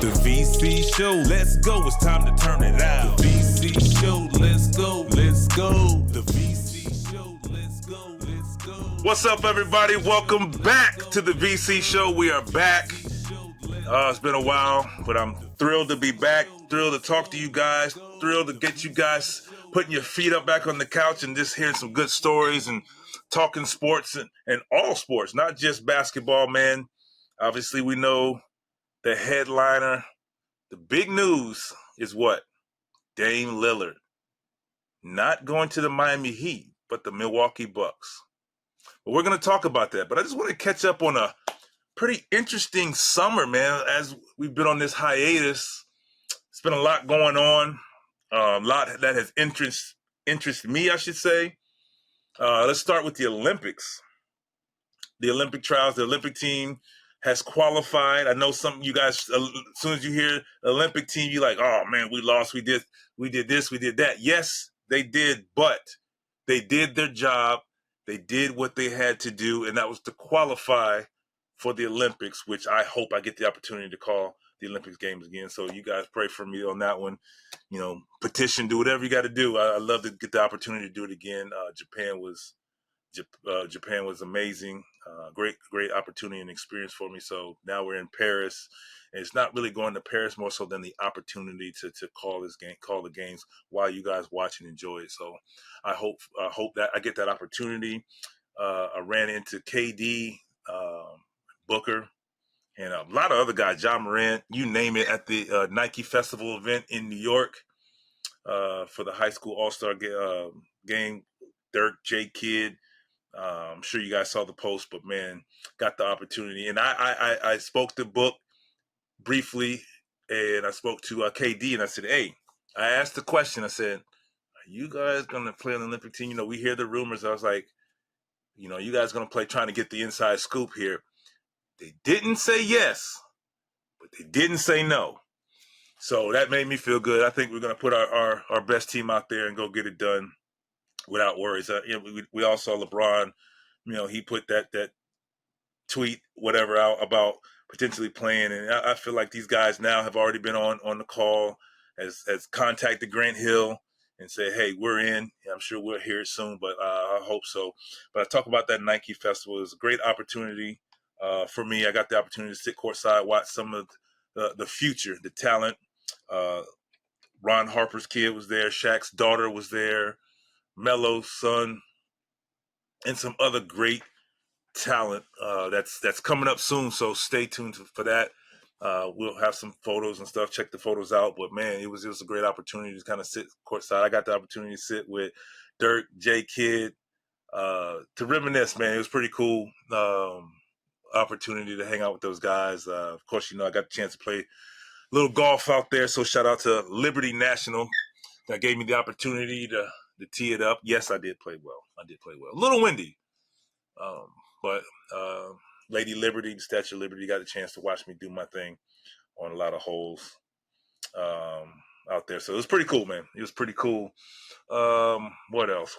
The VC show, let's go. It's time to turn it out. The VC show, let's go. Let's go. The VC show, let's go. Let's go. What's up, everybody? Welcome back to the VC show. We are back. It's been a while, but I'm thrilled to be back. Thrilled to talk to you guys. Thrilled to get you guys putting your feet up back on the couch and just hearing some good stories and talking sports and all sports, not just basketball, man. Obviously, we know the headliner, the big news is what? Dame Lillard. Not going to the Miami Heat, but the Milwaukee Bucks. But we're going to talk about that. But I just want to catch up on a pretty interesting summer, man, as we've been on this hiatus. It's been a lot going on, a lot that has interested me, I should say. Let's start with the Olympics. The Olympic trials, the Olympic team has qualified. I know some of you guys, as soon as you hear Olympic team, you're like, oh man, we lost. We did this, we did that. Yes, they did, but they did their job. They did what they had to do, and that was to qualify for the Olympics, which I hope I get the opportunity to call the Olympics games again. So you guys pray for me on that one. You know, petition, do whatever you got to do. I love to get the opportunity to do it again. Japan was amazing. Great opportunity and experience for me. So now we're in Paris, and it's not really going to Paris more so than the opportunity to call the games while you guys watch and enjoy it. So I hope that I get that opportunity. I ran into KD, Booker, and a lot of other guys, John Morant, you name it, at the Nike Festival event in New York for the high school All-Star game. Dirk, J. Kidd. I'm sure you guys saw the post, but man, got the opportunity. And I spoke to Book briefly, and I spoke to KD, and I said, hey, I asked the question. I said, are you guys going to play on the Olympic team? You know, we hear the rumors. I was like, you know, you guys going to play, trying to get the inside scoop here. They didn't say yes, but they didn't say no. So that made me feel good. I think we're going to put our best team out there and go get it done without worries. You know, we all saw LeBron. You know, he put that tweet, whatever, out about potentially playing, and I feel like these guys now have already been on the call, has contacted Grant Hill and said, hey, we're in. I'm sure we'll hear it soon, but I hope so. But I talk about that Nike Festival. It was a great opportunity for me. I got the opportunity to sit courtside, watch some of the future, the talent. Ron Harper's kid was there. Shaq's daughter was there. Melo's son, and some other great talent that's coming up soon. So stay tuned for that. We'll have some photos and stuff. Check the photos out. But man, it was a great opportunity to kind of sit courtside. I got the opportunity to sit with Dirk, J. Kidd, to reminisce. Man, it was pretty cool. Opportunity to hang out with those guys. Of course, you know, I got the chance to play a little golf out there. So shout out to Liberty National that gave me the opportunity to tee it up. Yes, I did play well. A little windy. But Lady Liberty, the Statue of Liberty, got a chance to watch me do my thing on a lot of holes out there. So it was pretty cool, man. It was pretty cool. What else?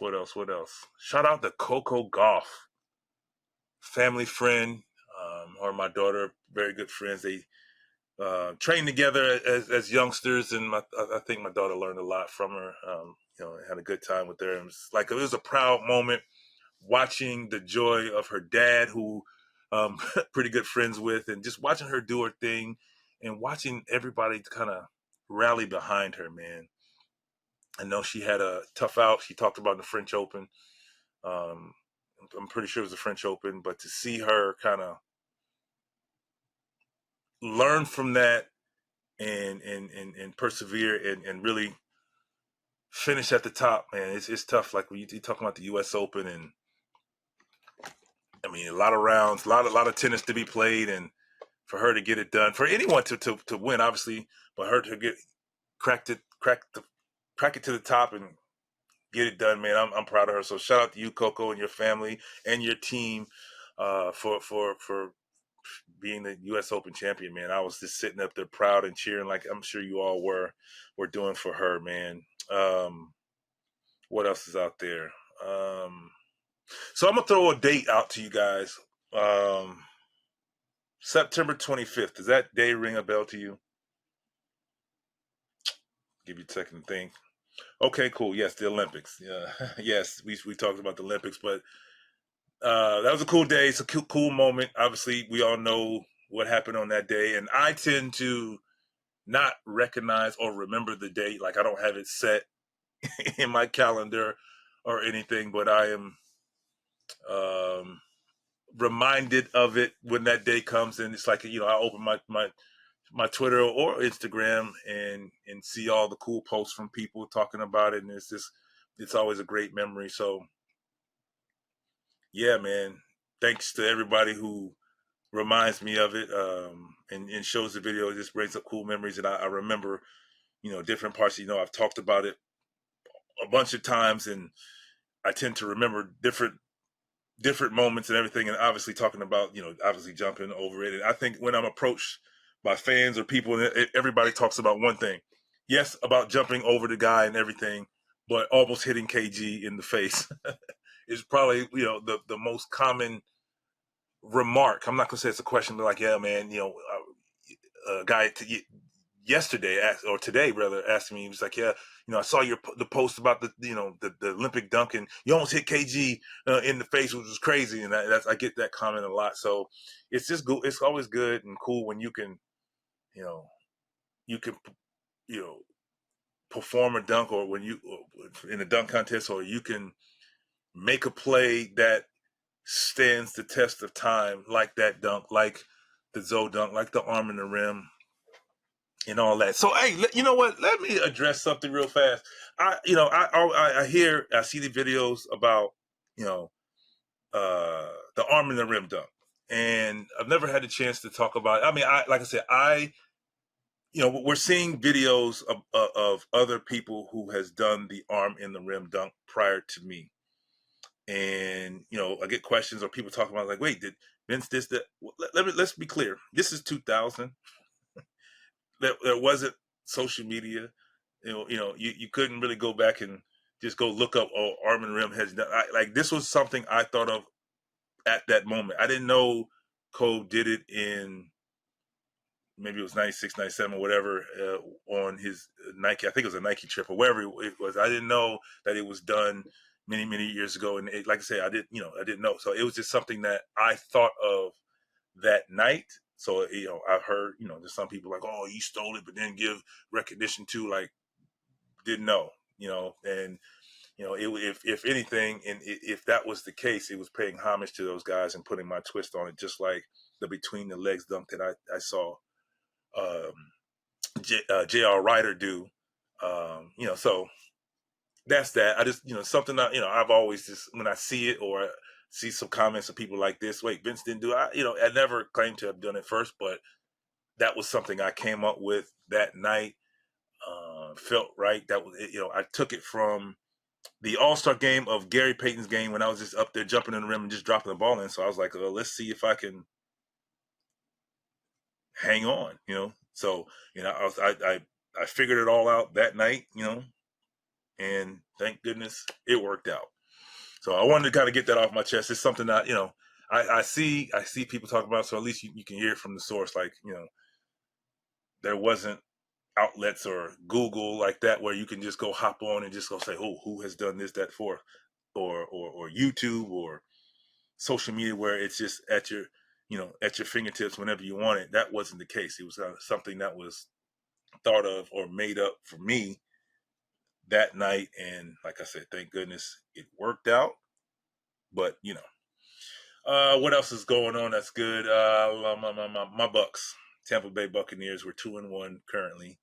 Shout out to Coco Gauff, family friend, her and my daughter, very good friends. They trained together as youngsters, and I think my daughter learned a lot from her. You know, had a good time with her. And it was a proud moment watching the joy of her dad, who pretty good friends with, and just watching her do her thing and watching everybody kind of rally behind her, man. I know she had a tough out. She talked about the French Open. I'm pretty sure it was the French Open, but to see her kind of learn from that and persevere and really finish at the top, man, it's tough. Like when you talking about the U.S. Open, and I mean, a lot of rounds, a lot of tennis to be played, and for her to get it done, for anyone to win, obviously, but her to crack it to the top and get it done, man. I'm proud of her. So shout out to you, Coco, and your family and your team for being the U.S. Open champion, man. I was just sitting up there proud and cheering, like I'm sure you all were doing for her, man. What else is out there? So I'm gonna throw a date out to you guys. September 25th. Does that day ring a bell to you? Give you a second to think. Okay, cool. Yes, the Olympics. Yeah, yes, we talked about the Olympics, but that was a cool day. It's a cool moment. Obviously, we all know what happened on that day, and I tend to not recognize or remember the date. Like I don't have it set in my calendar or anything, but I am um, reminded of it when that day comes, and it's like I open my Twitter or Instagram and see all the cool posts from people talking about it, and it's always a great memory. So yeah, man, thanks to everybody who reminds me of it and shows the video. It just brings up cool memories, and I remember different parts. I've talked about it a bunch of times, and I tend to remember different moments and everything, and obviously talking about obviously jumping over it. And I think when I'm approached by fans or people, everybody talks about one thing. Yes, about jumping over the guy and everything, but almost hitting KG in the face is probably the most common remark. I'm not gonna say it's a question, but like, yeah, man, a guy yesterday or today rather asked me. He was like, yeah, I saw the post about the Olympic dunk, and you almost hit KG in the face, which was crazy. And I get that comment a lot. So it's just good. It's always good and cool when you can you can perform a dunk, or when you in a dunk contest, or you can make a play that stands the test of time, like that dunk, like the Zoe dunk, like the arm in the rim, and all that. So, hey, you know what? Let me address something real fast. I see the videos about the arm in the rim dunk, and I've never had a chance to talk about it. I mean, like I said, we're seeing videos of other people who has done the arm in the rim dunk prior to me, and I get questions or people talking about like, wait, did Vince this that? Let's be clear. This is 2000. There wasn't social media. You couldn't really go back and just go look up, oh, arm and rim has done. Like this was something I thought of at that moment. I didn't know Cole did it in maybe it was 96, 97 or whatever on his Nike. I think it was a Nike trip or wherever it was. I didn't know that it was done many years ago. And like I say, I didn't know. So it was just something that I thought of that night. So, I've heard, there's some people like, oh, you stole it, but then give recognition to, like, didn't know, and, if anything, and if that was the case, it was paying homage to those guys and putting my twist on it, just like the between the legs dunk that I saw J.R. Ryder do. So that's that. I just, something that, I've always just, when I see it or I see some comments of people like this, wait, Vince didn't do it. I never claimed to have done it first, but that was something I came up with that night. Felt right. That was, I took it from the All-Star game of Gary Payton's game when I was just up there jumping in the rim and just dropping the ball in. So I was like, let's see if I can hang on, So, I figured it all out that night, and thank goodness it worked out. So I wanted to kind of get that off my chest. It's something that, I see people talking about, so at least you can hear it from the source. Like, there wasn't outlets or Google like that where you can just go hop on and just go say, oh, who has done this, that for, or YouTube or social media where it's just at your fingertips whenever you want it. That wasn't the case. It was something that was thought of or made up for me that night. And like I said, thank goodness it worked out. But, what else is going on that's good? My Bucks, Tampa Bay Buccaneers, we're 2-1 currently.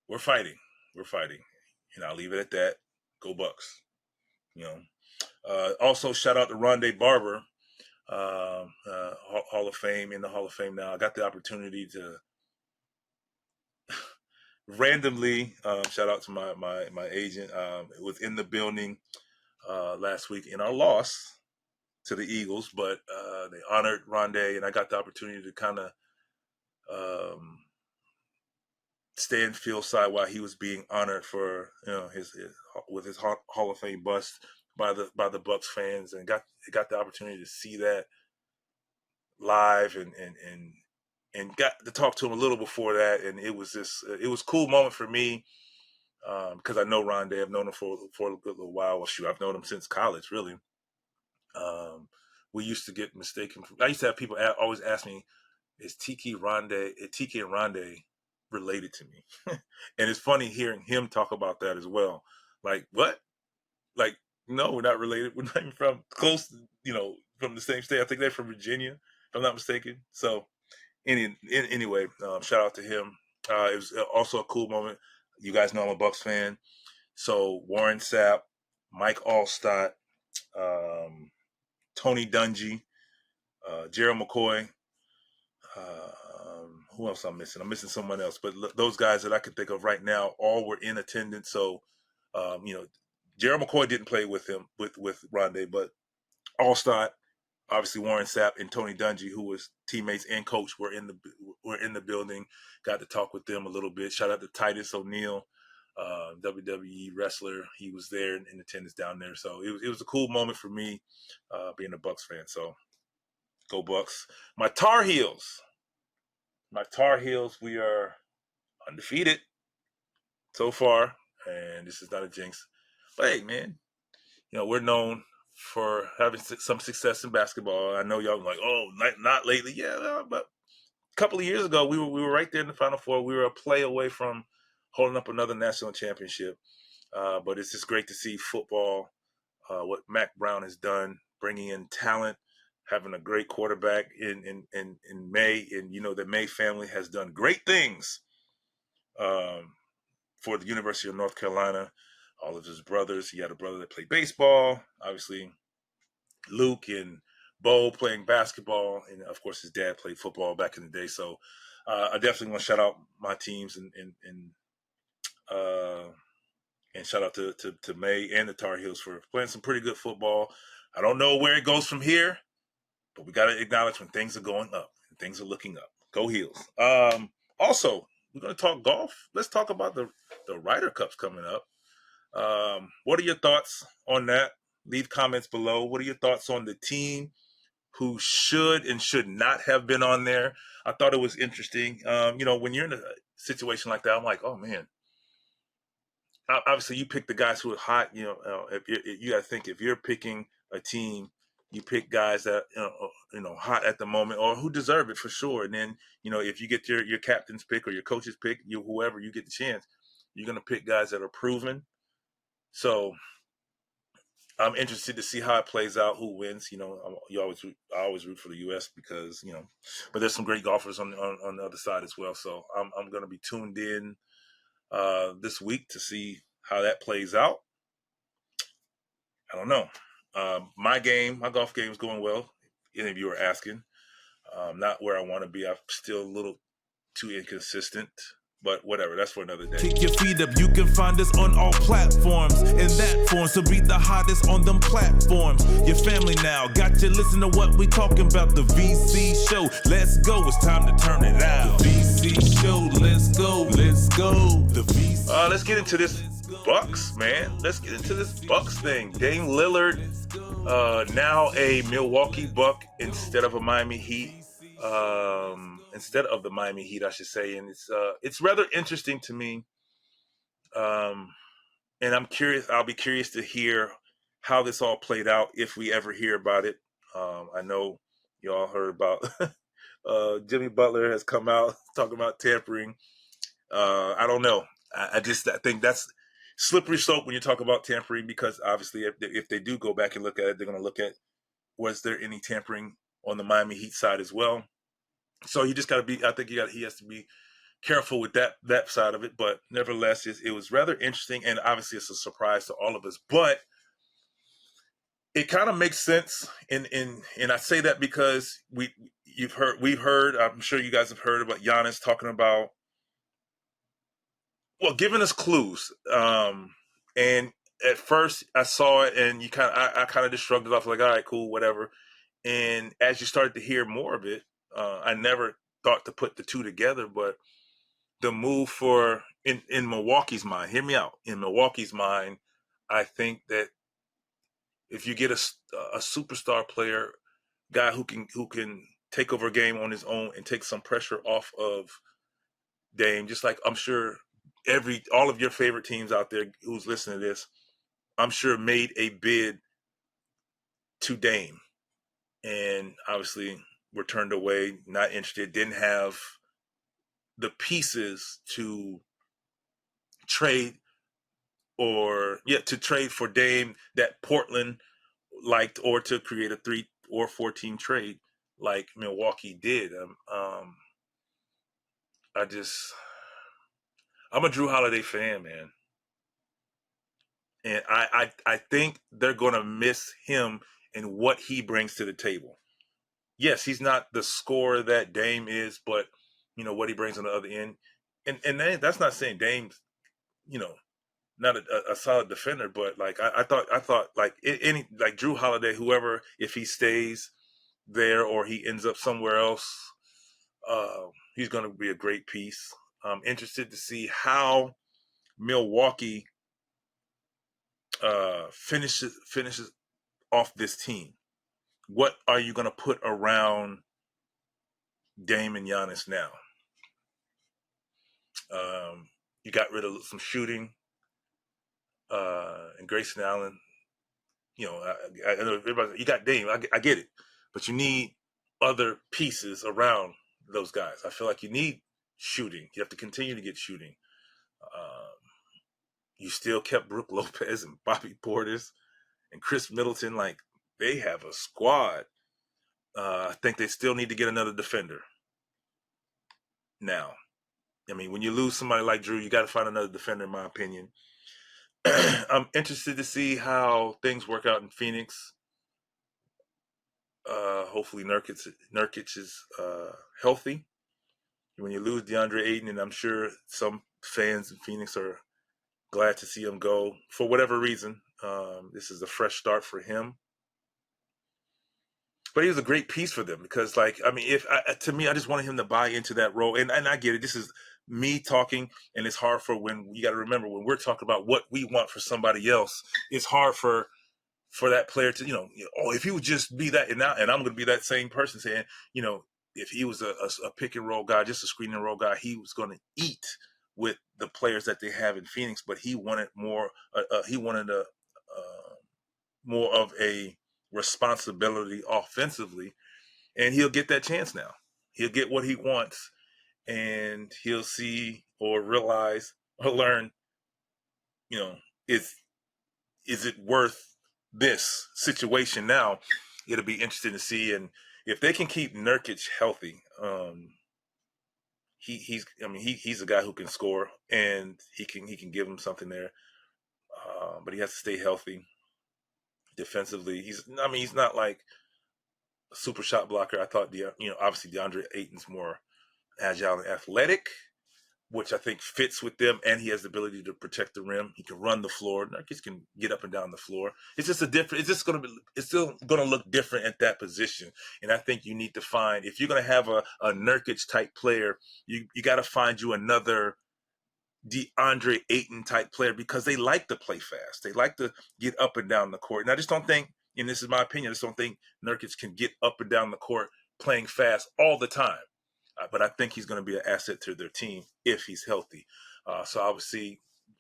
We're fighting. I'll leave it at that. Go Bucks. Also shout out to Rondé Barber, Hall of Fame, in the Hall of Fame now. I got the opportunity to randomly shout out to my agent. It was in the building last week in our loss to the Eagles, but they honored Rondé, and I got the opportunity to kind of stand fieldside while he was being honored for his with his Hall of Fame bust by the Bucks fans, and got the opportunity to see that live and and got to talk to him a little before that, and it was a cool moment for me because I know Rondé. I've known him for a good little while. Well, shoot, I've known him since college, really. We used to get mistaken. I used to have people always ask me, "Is Tiki and Rondé related to me?" And it's funny hearing him talk about that as well. Like, what? Like, no, we're not related. We're not even from close, from the same state. I think they're from Virginia, if I'm not mistaken. So, anyway, shout out to him. It was also a cool moment. You guys know I'm a Bucs fan. So, Warren Sapp, Mike Allstott, Tony Dungy, Gerald McCoy. Who else I'm missing? I'm missing someone else. But those guys that I can think of right now all were in attendance. So, Gerald McCoy didn't play with him, with Rondé, but Allstott, obviously Warren Sapp, and Tony Dungy, who was teammates and coach, were in the building. Got to talk with them a little bit. Shout out to Titus O'Neil, WWE wrestler. He was there in attendance down there. So it was a cool moment for me, being a Bucs fan. So go Bucs. My Tar Heels, we are undefeated so far, and this is not a jinx. But hey, man, we're known for having some success in basketball. I know y'all like, oh, not lately. Yeah, but a couple of years ago, we were right there in the Final Four. We were a play away from holding up another national championship. But it's just great to see football, what Mac Brown has done, bringing in talent, having a great quarterback in Maye. And, the Maye family has done great things for the University of North Carolina. All of his brothers. He had a brother that played baseball. Obviously, Luke and Bo playing basketball. And, of course, his dad played football back in the day. So I definitely want to shout out my teams and shout out to Maye and the Tar Heels for playing some pretty good football. I don't know where it goes from here, but we got to acknowledge when things are going up and things are looking up. Go Heels. Also, we're going to talk golf. Let's talk about the Ryder Cup's coming up. What are your thoughts on that? Leave comments below. What are your thoughts on the team who should and should not have been on there? I thought it was interesting. When you're in a situation like that, I'm like, oh man. Obviously, you pick the guys who are hot. If you got to think, if you're picking a team, you pick guys that hot at the moment or who deserve it for sure. And then if you get your captain's pick or your coach's pick, whoever you get the chance, you're gonna pick guys that are proven. So I'm interested to see how it plays out, who wins. I always root for the U.S. because but there's some great golfers on the other side as well. So I'm gonna be tuned in this week to see how that plays out. I don't know. My golf game is going well. Any of you are asking. Not where I want to be. I'm still a little too inconsistent, but whatever. That's for another day. Kick your feet up. You can find us on all platforms. In that form, so be the hottest on them platforms. Your family now got you listen to what we talking about. The VC show. Let's go. It's time to turn it out. The VC show. Let's go. Let's go. The VC. Let's get into this Bucks, man. Let's get into this Bucks thing. Dame Lillard, now a Milwaukee Buck instead of a Miami Heat. Instead of the Miami Heat, I should say, and it's rather interesting to me. And I'm curious. I'll be curious to hear how this all played out if we ever hear about it. I know you all heard about Jimmy Butler has come out talking about tampering. I don't know. I think that's slippery slope when you talk about tampering, because obviously if they do go back and look at it, they're going to look at, was there any tampering on the Miami Heat side as well? So you just got to be, I think he has to be careful with that side of it. But nevertheless, it was rather interesting, and obviously it's a surprise to all of us. But it kind of makes sense, and I say that because we've heard, I'm sure you guys have heard about Giannis talking about, giving us clues. And at first I saw it, and I kind of just shrugged it off, like, all right, cool, whatever. And as you started to hear more of it, I never thought to put the two together, but the move in Milwaukee's mind, hear me out. In Milwaukee's mind, I think that if you get a superstar player, guy who can take over a game on his own and take some pressure off of Dame, just like I'm sure all of your favorite teams out there who's listening to this, I'm sure made a bid to Dame, and obviously were turned away, not interested, didn't have the pieces to trade to trade for Dame that Portland liked, or to create a 3 or 14 trade like Milwaukee did. I'm a Jrue Holiday fan, man. And I think they're going to miss him and what he brings to the table. Yes, he's not the scorer that Dame is, but, what he brings on the other end. And that's not saying Dame's, not a solid defender, but like I thought like any like Jrue Holiday, whoever, if he stays there or he ends up somewhere else, he's going to be a great piece. I'm interested to see how Milwaukee finishes off this team. What are you going to put around Dame and Giannis now? You got rid of some shooting, and Grayson Allen. I know everybody. You got Dame. I get it, but you need other pieces around those guys. I feel like you need shooting. You have to continue to get shooting. You still kept Brook Lopez and Bobby Portis and Chris Middleton. Like, they have a squad. I think they still need to get another defender. Now, I mean, when you lose somebody like Jrue, you got to find another defender, in my opinion. I'm interested to see how things work out in Phoenix. Hopefully Nurkic is healthy. When you lose DeAndre Ayton, and I'm sure some fans in Phoenix are glad to see him go for whatever reason. This is a fresh start for him. But he was a great piece for them because, to me, I just wanted him to buy into that role. And I get it. This is me talking, and it's hard for when you got to remember when we're talking about what we want for somebody else. It's hard for that player to, if he would just be that, and I'm going to be that same person saying, if he was a pick and roll guy, just a screen and roll guy, he was going to eat with the players that they have in Phoenix. But he wanted more. He wanted more of a responsibility offensively, and he'll get that chance now. He'll get what he wants, and he'll see or realize or learn, is it worth this situation now? It'll be interesting to see. And if they can keep Nurkic healthy, he's a guy who can score, and he can give him something there. But he has to stay healthy. Defensively, he's not like a super shot blocker. I thought obviously DeAndre Ayton's more agile and athletic, which I think fits with them, and he has the ability to protect the rim. He can run the floor. Nurkic can get up and down the floor. It's just it's still gonna look different at that position. And I think you need to find, if you're gonna have a Nurkic type player, you got to find you another DeAndre Ayton type player, because they like to play fast. They like to get up and down the court. And I just don't think, and this is my opinion, I just don't think Nurkic can get up and down the court playing fast all the time. But I think he's going to be an asset to their team if he's healthy. So I would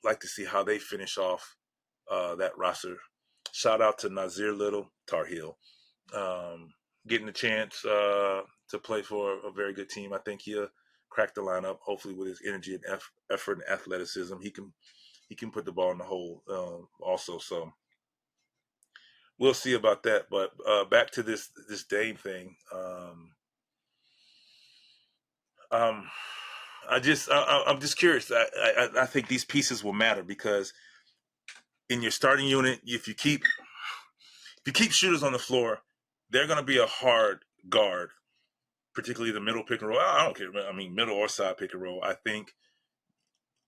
like to see how they finish off that roster. Shout out to Nasir Little, Tarheel, getting a chance to play for a very good team. I think he'll crack the lineup, hopefully with his energy and effort and athleticism. He can put the ball in the hole also. So we'll see about that. But back to this Dame thing. I'm just curious. I think these pieces will matter, because in your starting unit, if you keep shooters on the floor, they're going to be a hard guard, particularly the middle pick and roll. I don't care. I mean, middle or side pick and roll. I think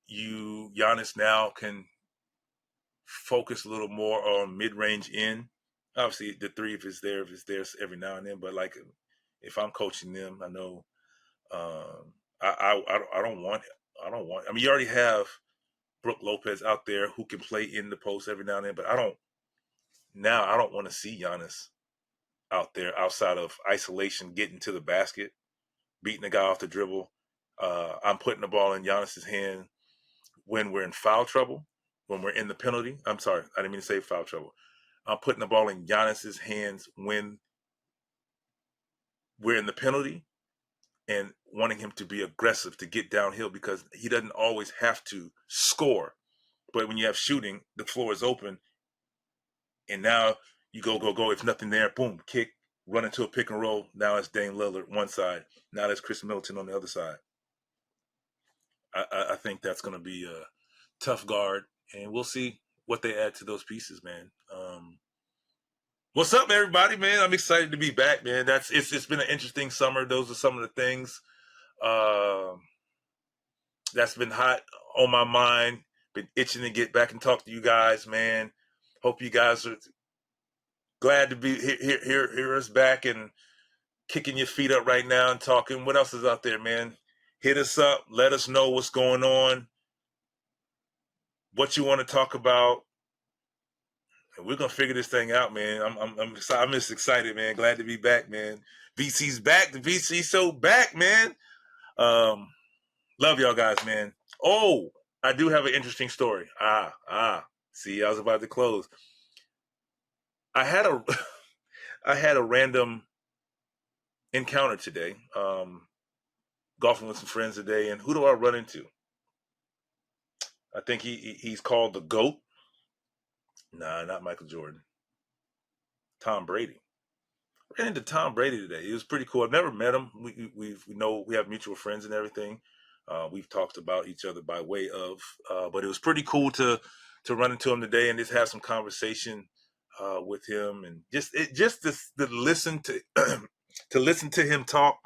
Giannis now can focus a little more on mid-range in. Obviously, the three, if it's there every now and then. But like, if I'm coaching them, I know I don't want. I mean, you already have Brook Lopez out there who can play in the post every now and then, but I don't want to see Giannis out there outside of isolation, getting to the basket, beating the guy off the dribble. I'm putting the ball in Giannis's hand when we're in foul trouble, when we're in the penalty. I'm sorry, I didn't mean to say foul trouble. I'm putting the ball in Giannis's hands when we're in the penalty and wanting him to be aggressive, to get downhill, because he doesn't always have to score. But when you have shooting, the floor is open, and now you go. If nothing there, boom, kick, run into a pick and roll. Now it's Damian Lillard one side. Now there's Chris Middleton on the other side. I think that's going to be a tough guard, and we'll see what they add to those pieces, man. What's up, everybody, man? I'm excited to be back, man. It's been an interesting summer. Those are some of the things that's been hot on my mind. Been itching to get back and talk to you guys, man. Hope you guys are glad to be hear us back and kicking your feet up right now and talking. What else is out there, man? Hit us up. Let us know what's going on, what you want to talk about. And we're going to figure this thing out, man. I'm just excited, man. Glad to be back, man. VC's back. The VC show back, man. Love y'all guys, man. Oh, I do have an interesting story. See, I was about to close. I had a random encounter today. Golfing with some friends today, and who do I run into? I think he's called the GOAT. Nah, not Michael Jordan. Tom Brady. I ran into Tom Brady today. It was pretty cool. I've never met him. We know we have mutual friends and everything. We've talked about each other by way of, but it was pretty cool to run into him today and just have some conversation with him, and just to listen to to listen to him talk.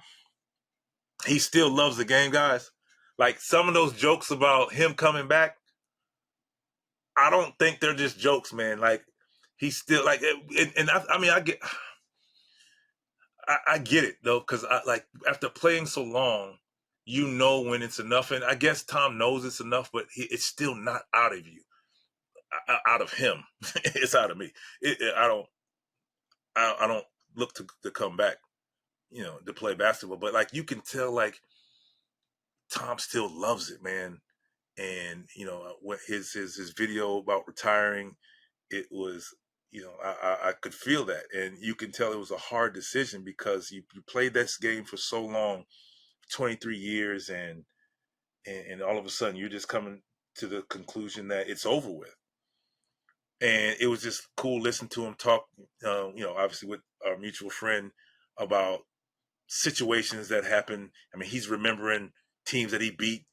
He still loves the game, guys. Like, some of those jokes about him coming back, I don't think they're just jokes, man. Like, he's still like, and I mean, I get it though, because after playing so long, you know when it's enough, and I guess Tom knows it's enough, but it's still not out of you, out of him. It's out of me. I don't look to come back, to play basketball, but like, you can tell, like, Tom still loves it, man. And what his video about retiring, it was, I could feel that, and you can tell it was a hard decision, because you played this game for so long, 23 years, and all of a sudden you're just coming to the conclusion that it's over with. And it was just cool listening to him talk, obviously with our mutual friend, about situations that happened. I mean, he's remembering teams that he beat,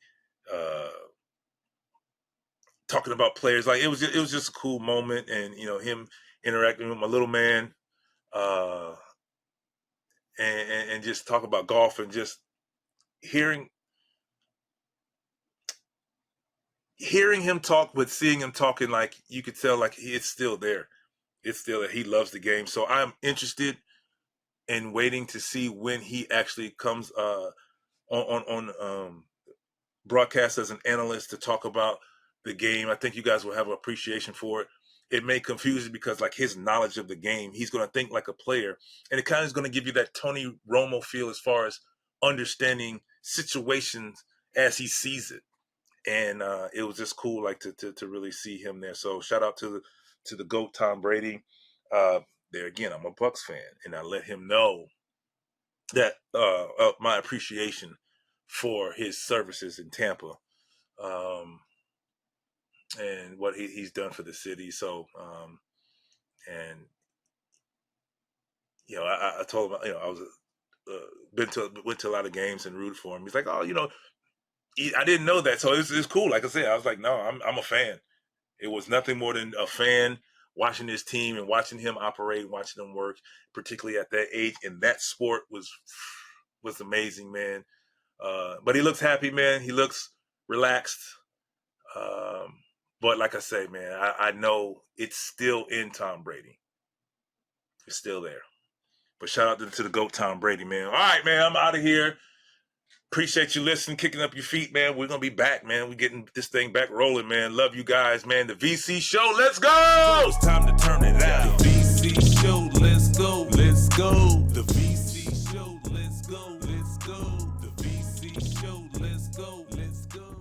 talking about players. Like, it was just a cool moment, and him interacting with my little man, and just talk about golf, and just hearing him talk, but seeing him talking, like, you could tell, like, it's still there. It's still that he loves the game. So I'm interested in waiting to see when he actually comes on broadcast as an analyst to talk about the game. I think you guys will have an appreciation for it. It may confuse you, because, like, his knowledge of the game, he's going to think like a player, and it kind of is going to give you that Tony Romo feel as far as understanding situations as he sees it. And it was just cool, like, to really see him there. So shout out to the GOAT, Tom Brady. There again, I'm a Bucs fan, and I let him know that my appreciation for his services in Tampa, and what he's done for the city. So, and I told him, I was went to a lot of games and rooted for him. He's like, oh, I didn't know that, so it's cool. Like I said, I was like, no, I'm a fan. It was nothing more than a fan watching this team and watching him operate, watching him work, particularly at that age in that sport was amazing, man. But he looks happy, man. He looks relaxed. But like I say, man, I know it's still in Tom Brady. It's still there. But shout out to the GOAT, Tom Brady, man. All right, man, I'm out of here. Appreciate you listening, kicking up your feet, man. We're going to be back, man. We're getting this thing back rolling, man. Love you guys, man. The VC show, let's go! It's time to turn it out. The VC show, let's go, let's go. The VC show, let's go, let's go. The VC show, let's go, let's go.